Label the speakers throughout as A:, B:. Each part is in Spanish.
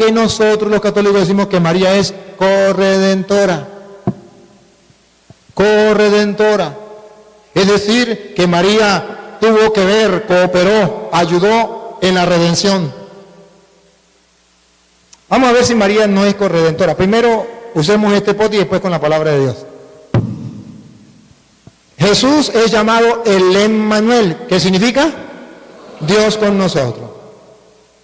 A: que nosotros los católicos decimos que María es corredentora. Corredentora. Es decir, que María tuvo que ver, cooperó, ayudó en la redención. Vamos a ver si María no es corredentora. Primero usemos este pote y después con la palabra de Dios. Jesús es llamado el Emmanuel, ¿qué significa? Dios con nosotros.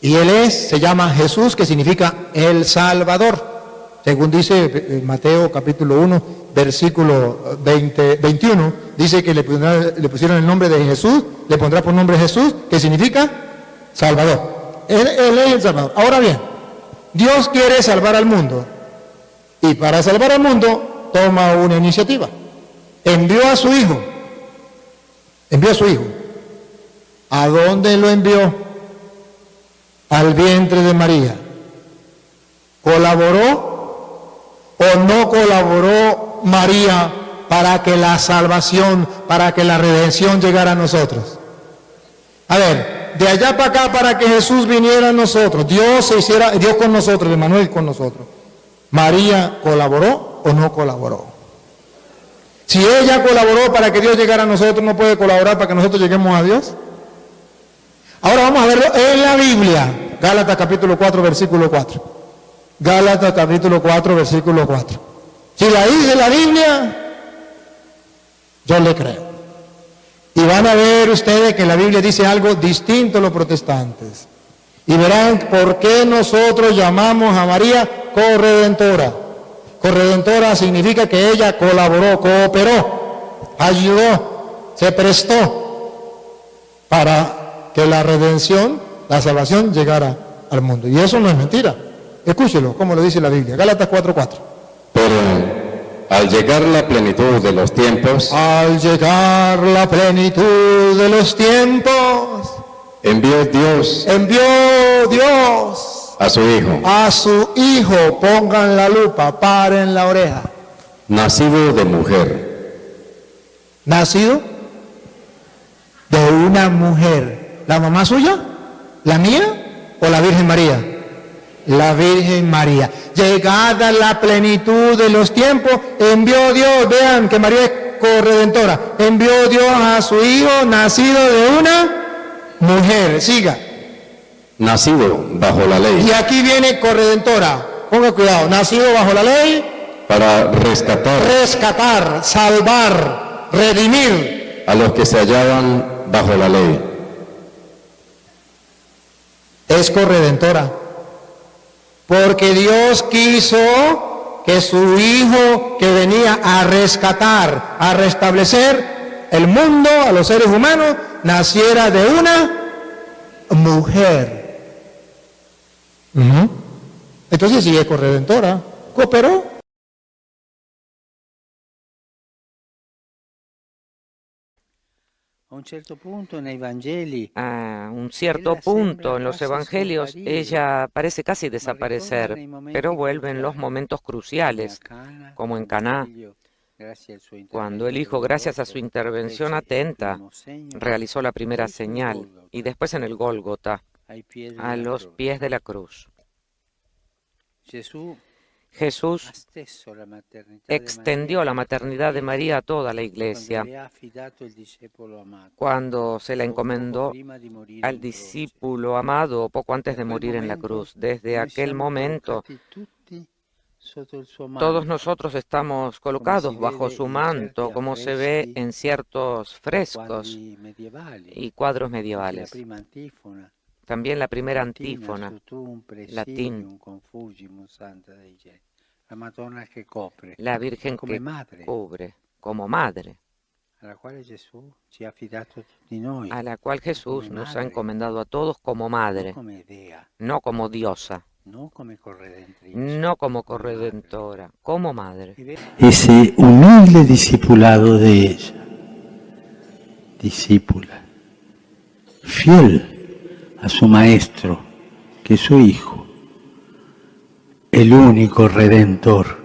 A: Y Él se llama Jesús, que significa el Salvador. Según dice Mateo capítulo 1, versículo 21, dice que le pusieron el nombre de Jesús, le pondrá por nombre Jesús, que significa Salvador. Él es el Salvador. Ahora bien, Dios quiere salvar al mundo. Y para salvar al mundo, toma una iniciativa. Envió a su Hijo. Envió a su Hijo. ¿A dónde lo envió? Al vientre de María. ¿Colaboró o no colaboró María para que la salvación, para que la redención llegara a nosotros? A ver, de allá para acá, para que Jesús viniera a nosotros, Dios con nosotros, Emmanuel con nosotros. ¿María colaboró o no colaboró? Si ella colaboró para que Dios llegara a nosotros, ¿no puede colaborar para que nosotros lleguemos a Dios? Ahora vamos a verlo en la Biblia. Gálatas capítulo 4, versículo 4. Gálatas capítulo 4, versículo 4. Si la dice la Biblia, yo le creo. Y van a ver ustedes que la Biblia dice algo distinto a los protestantes. Y verán por qué nosotros llamamos a María corredentora. Corredentora significa que ella colaboró, cooperó, ayudó, se prestó para que la redención, la salvación llegara al mundo. Y eso no es mentira. Escúchelo, como lo dice la Biblia. Gálatas 4:4.
B: Pero al llegar la plenitud de los tiempos, envió Dios a su Hijo,
A: pongan la lupa, paren la oreja.
B: nacido de mujer.
A: Nacido de una mujer. ¿La mamá suya? ¿La mía? ¿O la Virgen María? La Virgen María. Llegada la plenitud de los tiempos, envió Dios, vean que María es corredentora, envió Dios a su Hijo nacido de una mujer. Siga.
B: Nacido bajo la ley.
A: Y aquí viene corredentora. Ponga cuidado. Nacido bajo la ley.
B: Para rescatar,
A: salvar, redimir
B: a los que se hallaban bajo la ley.
A: Es corredentora. Porque Dios quiso que su Hijo, que venía a rescatar, a restablecer el mundo, a los seres humanos, naciera de una mujer. Entonces sí es corredentora. ¿Cooperó?
C: A un cierto punto en los evangelios ella parece casi desaparecer, pero vuelve en los momentos cruciales, como en Caná, cuando el Hijo, gracias a su intervención atenta, realizó la primera señal, y después en el Gólgota, a los pies de la cruz. Jesús extendió la maternidad de María a toda la Iglesia cuando se la encomendó al discípulo amado poco antes de morir en la cruz. Desde aquel momento, todos nosotros estamos colocados bajo su manto, como se ve en ciertos frescos y cuadros medievales. También la primera antífona, latín, la Virgen que cubre como madre, a la cual Jesús nos ha encomendado a todos como madre, no como diosa, no como corredentora, como madre.
D: Ese humilde discipulado de ella, discípula, fiel a su maestro, que es su Hijo, el único Redentor,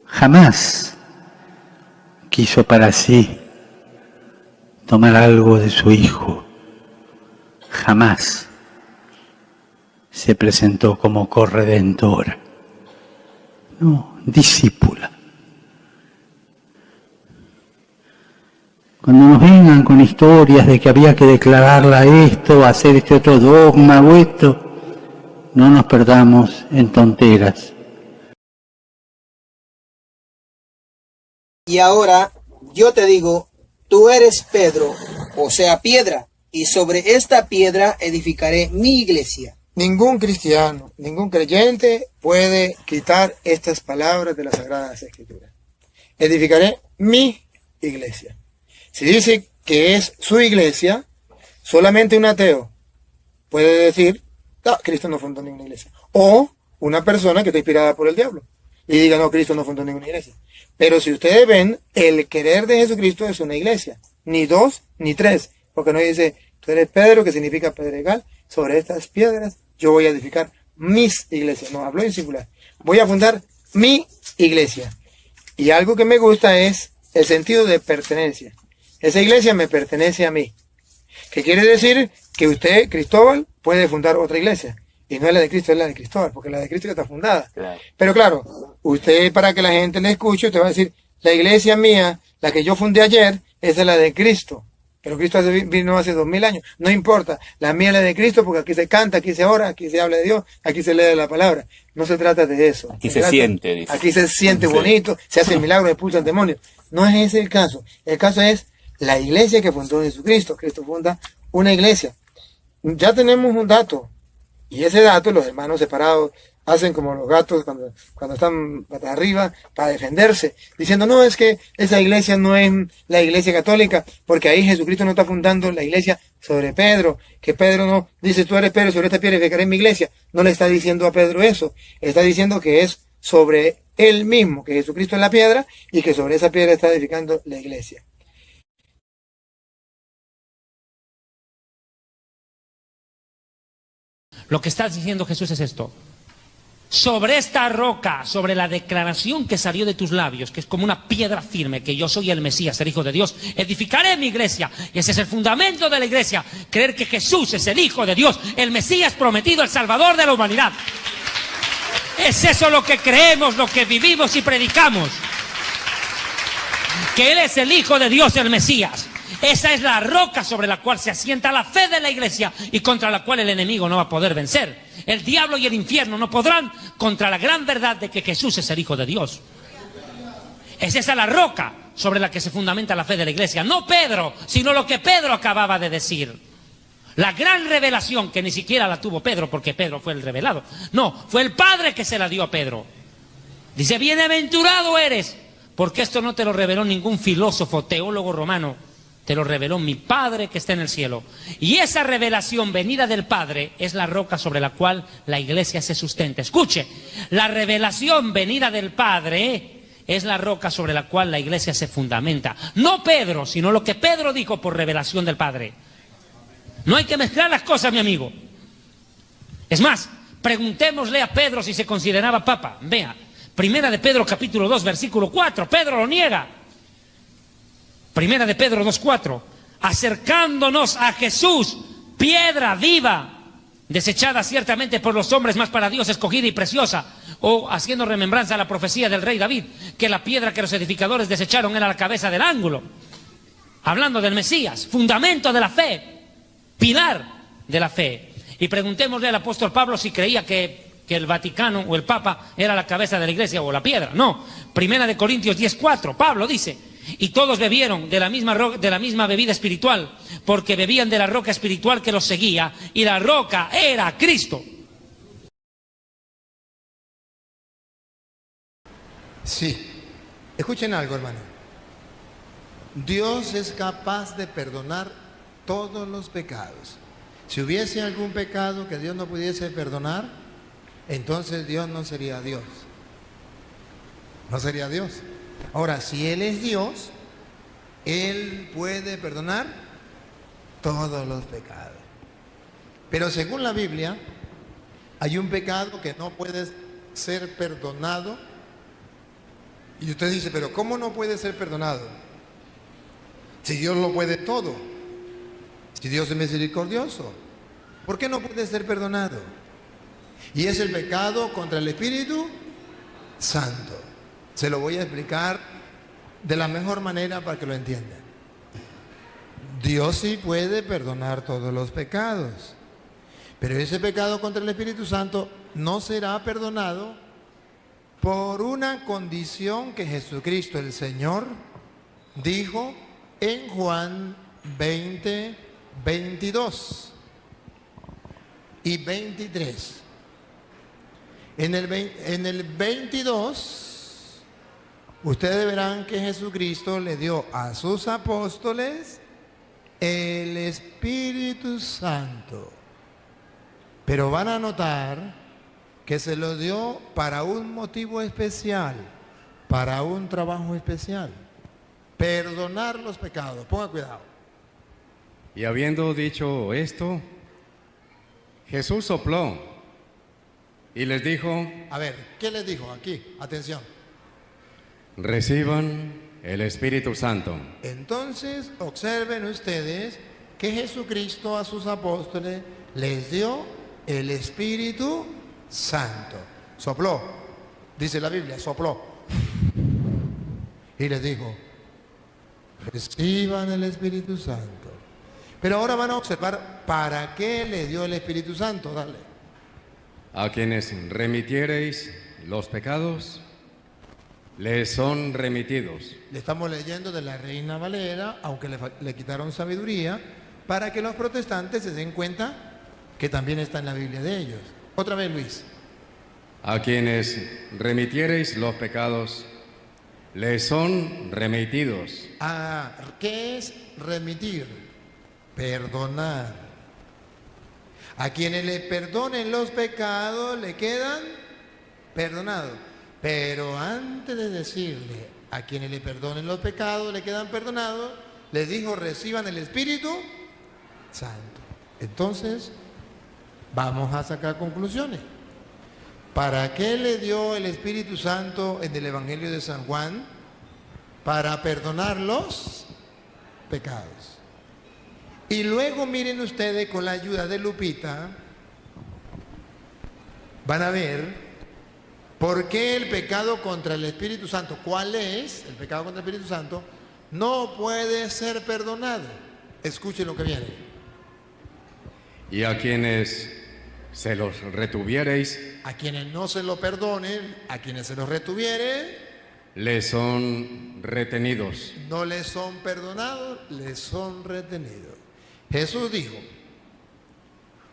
D: jamás quiso para sí tomar algo de su Hijo, jamás se presentó como corredentora. No, discípula. Cuando nos vengan con historias de que había que declararla esto, hacer este otro dogma o esto, no nos perdamos en tonteras.
E: Y ahora yo te digo, tú eres Pedro, o sea, piedra, y sobre esta piedra edificaré mi iglesia.
A: Ningún cristiano, ningún creyente puede quitar estas palabras de las Sagradas Escrituras. Edificaré mi iglesia. Si dice que es su iglesia, solamente un ateo puede decir, no, Cristo no fundó ninguna iglesia. O una persona que está inspirada por el diablo y diga, no, Cristo no fundó ninguna iglesia. Pero si ustedes ven, el querer de Jesucristo es una iglesia. Ni dos, ni tres. Porque no dice, tú eres Pedro, que significa pedregal, sobre estas piedras yo voy a edificar mis iglesias. No, hablo en singular. Voy a fundar mi iglesia. Y algo que me gusta es el sentido de pertenencia. Esa iglesia me pertenece a mí. ¿Qué quiere decir? Que usted, Cristóbal, puede fundar otra iglesia. Y no es la de Cristo, es la de Cristóbal, porque la de Cristo ya está fundada. Claro. Pero claro, usted, para que la gente le escuche, usted va a decir, la iglesia mía, la que yo fundé ayer, esa es la de Cristo. Pero Cristo vino hace 2000 años. No importa, la mía es la de Cristo, porque aquí se canta, aquí se ora, aquí se habla de Dios, aquí se lee la palabra. No se trata de eso.
F: Aquí se siente, dice.
A: Aquí se siente bonito, se hace el milagro, expulsan demonios. No es ese el caso. El caso es la iglesia que fundó Jesucristo. Cristo funda una iglesia. Ya tenemos un dato. Y ese dato los hermanos separados hacen como los gatos cuando están patas arriba para defenderse, diciendo, no, es que esa iglesia no es la iglesia católica, porque ahí Jesucristo no está fundando la iglesia sobre Pedro, que Pedro no dice, tú eres Pedro, sobre esta piedra edificaré mi iglesia. No le está diciendo a Pedro eso, está diciendo que es sobre él mismo, que Jesucristo es la piedra y que sobre esa piedra está edificando la iglesia.
G: Lo que está diciendo Jesús es esto: sobre esta roca, sobre la declaración que salió de tus labios, que es como una piedra firme, que yo soy el Mesías, el Hijo de Dios, edificaré mi iglesia. Y ese es el fundamento de la iglesia, creer que Jesús es el Hijo de Dios, el Mesías prometido, el Salvador de la humanidad. Es eso lo que creemos, lo que vivimos y predicamos, que Él es el Hijo de Dios, el Mesías. Esa es la roca sobre la cual se asienta la fe de la iglesia y contra la cual el enemigo no va a poder vencer. El diablo y el infierno no podrán contra la gran verdad de que Jesús es el Hijo de Dios. Es esa la roca sobre la que se fundamenta la fe de la iglesia. No Pedro, sino lo que Pedro acababa de decir. La gran revelación, que ni siquiera la tuvo Pedro, porque Pedro fue el revelado. No, fue el Padre que se la dio a Pedro. Dice, bienaventurado eres, porque esto no te lo reveló ningún filósofo, teólogo romano. Te lo reveló mi Padre que está en el cielo. Y esa revelación venida del Padre es la roca sobre la cual la iglesia se sustenta. Escuche, la revelación venida del Padre es la roca sobre la cual la iglesia se fundamenta. No Pedro, sino lo que Pedro dijo por revelación del Padre. No hay que mezclar las cosas, mi amigo. Es más, preguntémosle a Pedro si se consideraba papa. Vea, Primera de Pedro capítulo 2, versículo 4. Pedro lo niega. Primera de Pedro 2:4, acercándonos a Jesús, piedra viva, desechada ciertamente por los hombres, mas para Dios escogida y preciosa, o haciendo remembranza a la profecía del rey David, que la piedra que los edificadores desecharon era la cabeza del ángulo, hablando del Mesías, fundamento de la fe, pilar de la fe. Y preguntémosle al apóstol Pablo si creía que el Vaticano o el Papa era la cabeza de la iglesia o la piedra. No, Primera de Corintios 10:4, Pablo dice, y todos bebieron de la misma bebida espiritual, porque bebían de la roca espiritual que los seguía, y la roca era Cristo.
A: Sí, escuchen algo, hermano. Dios es capaz de perdonar todos los pecados. Si hubiese algún pecado que Dios no pudiese perdonar, entonces Dios no sería Dios. No sería Dios. Ahora, si Él es Dios, Él puede perdonar todos los pecados. Pero según la Biblia, hay un pecado que no puede ser perdonado. Y usted dice, pero ¿cómo no puede ser perdonado? Si Dios lo puede todo, si Dios es misericordioso, ¿por qué no puede ser perdonado? Y es el pecado contra el Espíritu Santo. Se lo voy a explicar de la mejor manera para que lo entiendan. Dios sí puede perdonar todos los pecados, pero ese pecado contra el Espíritu Santo no será perdonado por una condición que Jesucristo el Señor dijo en Juan 20, 22 y 23. En el 22, ustedes verán que Jesucristo le dio a sus apóstoles el Espíritu Santo. Pero van a notar que se lo dio para un motivo especial, para un trabajo especial. Perdonar los pecados. Ponga cuidado.
B: Y habiendo dicho esto, Jesús sopló y les dijo:
A: A ver, ¿qué les dijo aquí? Atención.
B: reciban el Espíritu Santo.
A: Entonces, observen ustedes que Jesucristo a sus apóstoles les dio el Espíritu Santo. Sopló, dice la Biblia, sopló. Y les dijo: reciban el Espíritu Santo. Pero ahora van a observar para qué le dio el Espíritu Santo. Dale.
B: A quienes remitiereis los pecados, les son remitidos.
A: Le estamos leyendo de la Reina Valera, aunque le quitaron sabiduría, para que los protestantes se den cuenta que también está en la Biblia de ellos. Otra vez, Luis.
B: A quienes remitiereis los pecados, les son remitidos.
A: ¿Qué es remitir? Perdonar. A quienes le perdonen los pecados, le quedan perdonados. Pero antes de decirle a quienes le perdonen los pecados, le quedan perdonados, les dijo: reciban el Espíritu Santo. Entonces, vamos a sacar conclusiones. ¿Para qué le dio el Espíritu Santo en el Evangelio de San Juan? Para perdonar los pecados. Y luego miren ustedes, con la ayuda de Lupita, van a ver por qué el pecado contra el Espíritu Santo, ¿cuál es el pecado contra el Espíritu Santo? No puede ser perdonado. Escuchen lo que viene.
B: Y a quienes se los retuviereis,
A: A quienes no se lo perdonen, a quienes se los retuviere,
B: les son retenidos.
A: no les son perdonados, les son retenidos. Jesús dijo: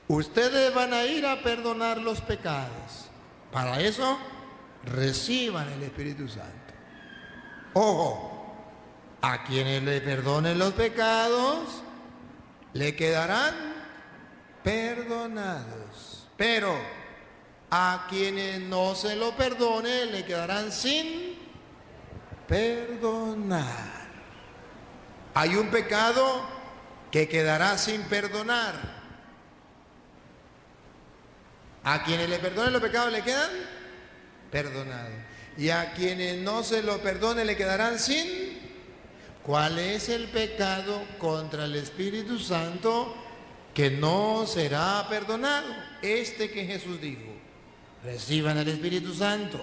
A: ustedes van a ir a perdonar los pecados. Para eso, reciban el Espíritu Santo. Ojo, a quienes le perdonen los pecados, le quedarán perdonados. Pero a quienes no se lo perdonen, le quedarán sin perdonar. Hay un pecado que quedará sin perdonar. A quienes le perdonen los pecados, le quedan perdonados. Y a quienes no se lo perdonen, le quedarán sin. ¿Cuál es el pecado contra el Espíritu Santo que no será perdonado? Este que Jesús dijo: reciban el Espíritu Santo.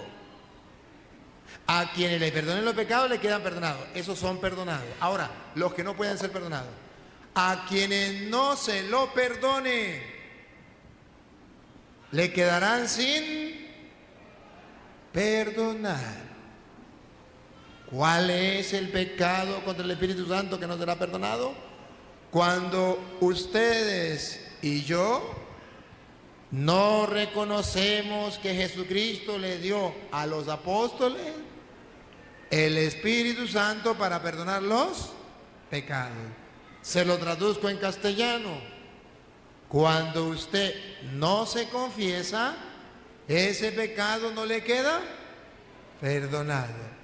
A: A quienes le perdonen los pecados, le quedan perdonados. Esos son perdonados. Ahora, los que no pueden ser perdonados: a quienes no se lo perdone, le quedarán sin perdonar. ¿Cuál es el pecado contra el Espíritu Santo que no será perdonado? Cuando ustedes y yo no reconocemos que Jesucristo le dio a los apóstoles el Espíritu Santo para perdonar los pecados. Se lo traduzco en castellano: cuando usted no se confiesa, ese pecado no le queda perdonado.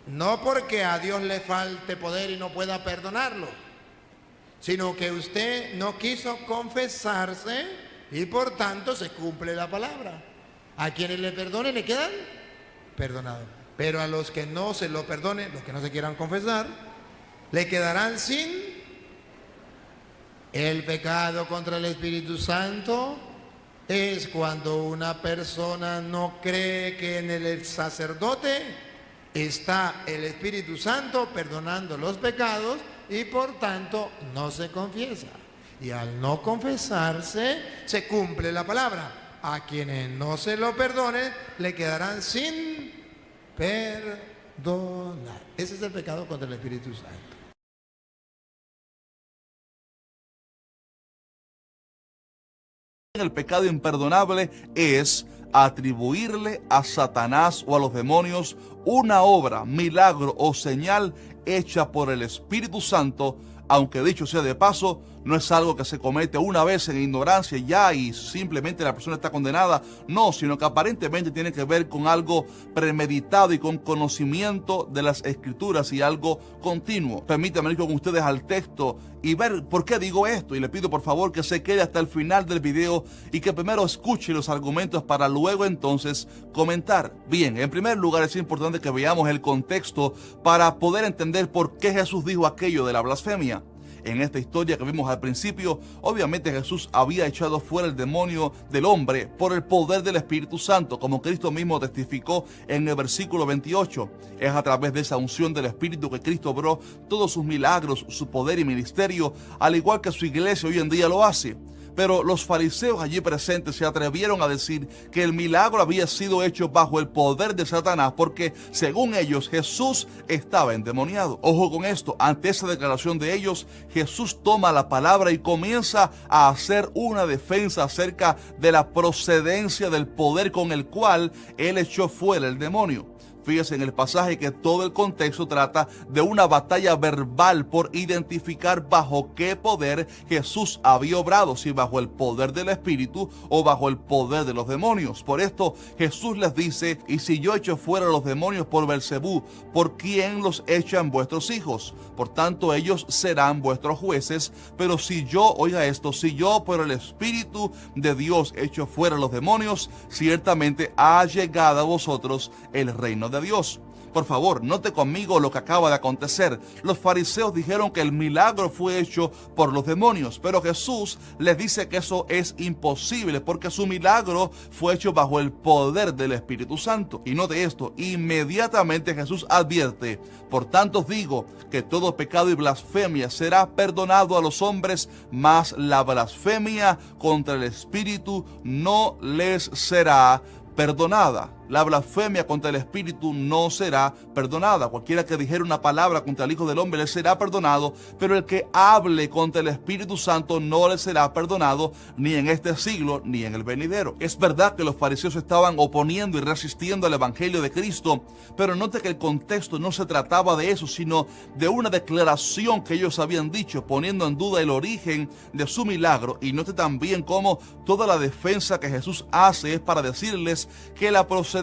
A: No porque a Dios le falte poder y no pueda perdonarlo, sino que usted no quiso confesarse y por tanto se cumple la palabra. A quienes le perdonen, le quedan perdonados. Pero a los que no se lo perdonen, los que no se quieran confesar, le quedarán sin. El pecado contra el Espíritu Santo es cuando una persona no cree que en el sacerdote está el Espíritu Santo perdonando los pecados y por tanto no se confiesa. Y al no confesarse, se cumple la palabra. A quienes no se lo perdonen, le quedarán sin perdonar. Ese es el pecado contra el Espíritu Santo.
F: El pecado imperdonable es atribuirle a Satanás o a los demonios una obra, milagro o señal hecha por el Espíritu Santo, aunque dicho sea de paso, no es algo que se comete una vez en ignorancia ya y simplemente la persona está condenada. No, sino que aparentemente tiene que ver con algo premeditado y con conocimiento de las Escrituras y algo continuo. Permítanme ir con ustedes al texto y ver por qué digo esto. Y le pido por favor que se quede hasta el final del video y que primero escuche los argumentos para luego entonces comentar. Bien, en primer lugar es importante que veamos el contexto para poder entender por qué Jesús dijo aquello de la blasfemia. En esta historia que vimos al principio, obviamente Jesús había echado fuera el demonio del hombre por el poder del Espíritu Santo, como Cristo mismo testificó en el versículo 28. Es a través de esa unción del Espíritu que Cristo obró todos sus milagros, su poder y ministerio, al igual que su iglesia hoy en día lo hace. Pero los fariseos allí presentes se atrevieron a decir que el milagro había sido hecho bajo el poder de Satanás porque, según ellos, Jesús estaba endemoniado. Ojo con esto, ante esa declaración de ellos, Jesús toma la palabra y comienza a hacer una defensa acerca de la procedencia del poder con el cual él echó fuera el demonio. Fíjese en el pasaje que todo el contexto trata de una batalla verbal por identificar bajo qué poder Jesús había obrado, si bajo el poder del Espíritu o bajo el poder de los demonios. Por esto Jesús les dice: y si yo echo fuera los demonios por Belcebú, ¿por quién los echan vuestros hijos? Por tanto ellos serán vuestros jueces. Pero si yo, oiga esto, si yo por el Espíritu de Dios echo fuera los demonios, ciertamente ha llegado a vosotros el reino de Dios. Por favor, note conmigo lo que acaba de acontecer. Los fariseos dijeron que el milagro fue hecho por los demonios, pero Jesús les dice que eso es imposible porque su milagro fue hecho bajo el poder del Espíritu Santo. Y note esto, inmediatamente Jesús advierte: por tanto os digo que todo pecado y blasfemia será perdonado a los hombres, mas la blasfemia contra el Espíritu no les será perdonada. La blasfemia contra el Espíritu no será perdonada. Cualquiera que dijera una palabra contra el Hijo del Hombre le será perdonado, pero el que hable contra el Espíritu Santo no le será perdonado, ni en este siglo ni en el venidero. Es verdad que los fariseos estaban oponiendo y resistiendo al Evangelio de Cristo, pero note que el contexto no se trataba de eso, sino de una declaración que ellos habían dicho, poniendo en duda el origen de su milagro. Y note también cómo toda la defensa que Jesús hace es para decirles que la procedencia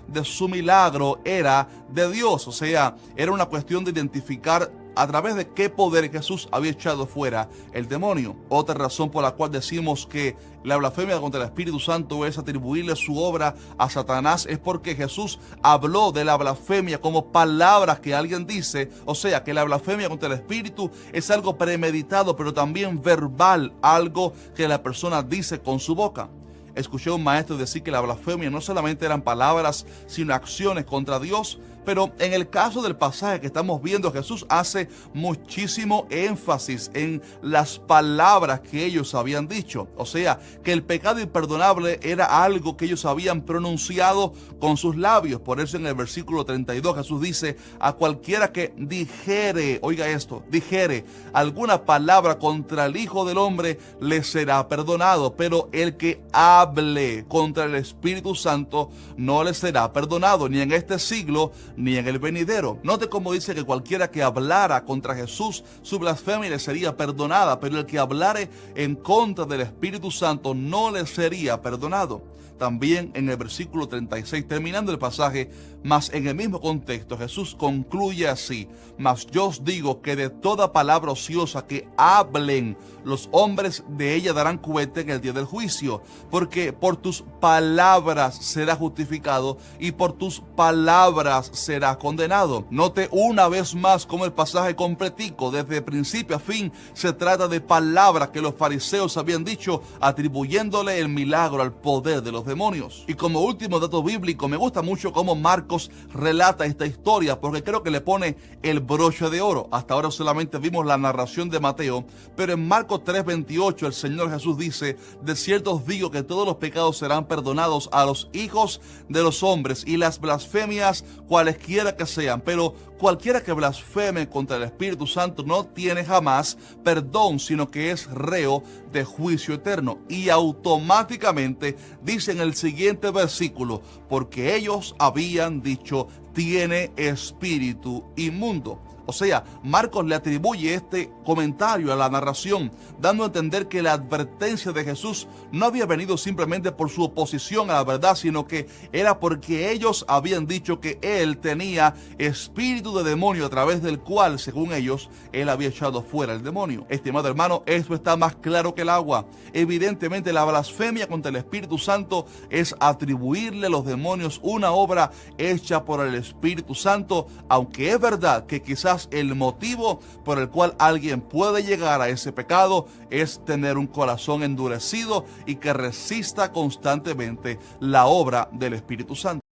F: de su milagro era de Dios. O sea, era una cuestión de identificar a través de qué poder Jesús había echado fuera el demonio. Otra razón por la cual decimos que la blasfemia contra el Espíritu Santo es atribuirle su obra a Satanás es porque Jesús habló de la blasfemia como palabras que alguien dice. O sea, que la blasfemia contra el Espíritu es algo premeditado, pero también verbal, algo que la persona dice con su boca. Escuché a un maestro decir que la blasfemia no solamente eran palabras, sino acciones contra Dios. Pero en el caso del pasaje que estamos viendo, Jesús hace muchísimo énfasis en las palabras que ellos habían dicho. O sea, que el pecado imperdonable era algo que ellos habían pronunciado con sus labios. Por eso en el versículo 32 Jesús dice: a cualquiera que dijere, oiga esto, dijere alguna palabra contra el Hijo del Hombre, le será perdonado. Pero el que hable contra el Espíritu Santo no le será perdonado, ni en este siglo ni en el venidero. Note cómo dice que cualquiera que hablara contra Jesús, su blasfemia le sería perdonada, pero el que hablare en contra del Espíritu Santo no le sería perdonado. También en el versículo 36, terminando el pasaje, mas en el mismo contexto, Jesús concluye así: mas yo os digo que de toda palabra ociosa que hablen los hombres, de ella darán cuenta en el día del juicio, porque por tus palabras será justificado y por tus palabras será condenado. Note una vez más cómo el pasaje completico, desde principio a fin, se trata de palabras que los fariseos habían dicho, atribuyéndole el milagro al poder de los demonios. Y como último dato bíblico, me gusta mucho cómo Marcos relata esta historia, porque creo que le pone el broche de oro. Hasta ahora solamente vimos la narración de Mateo, pero en Marcos 3:28 el Señor Jesús dice: de cierto os digo que todos los pecados serán perdonados a los hijos de los hombres y las blasfemias cualesquiera que sean, pero cualquiera que blasfeme contra el Espíritu Santo no tiene jamás perdón, sino que es reo de juicio eterno. Y automáticamente dice en el siguiente versículo: porque ellos habían dicho, tiene espíritu inmundo. O sea, Marcos le atribuye este comentario a la narración, dando a entender que la advertencia de Jesús no había venido simplemente por su oposición a la verdad, sino que era porque ellos habían dicho que él tenía espíritu de demonio, a través del cual, según ellos, él había echado fuera el demonio. Estimado hermano, esto está más claro que el agua. Evidentemente, la blasfemia contra el Espíritu Santo es atribuirle a los demonios una obra hecha por el Espíritu Santo, aunque es verdad que quizás el motivo por el cual alguien puede llegar a ese pecado es tener un corazón endurecido y que resista constantemente la obra del Espíritu Santo.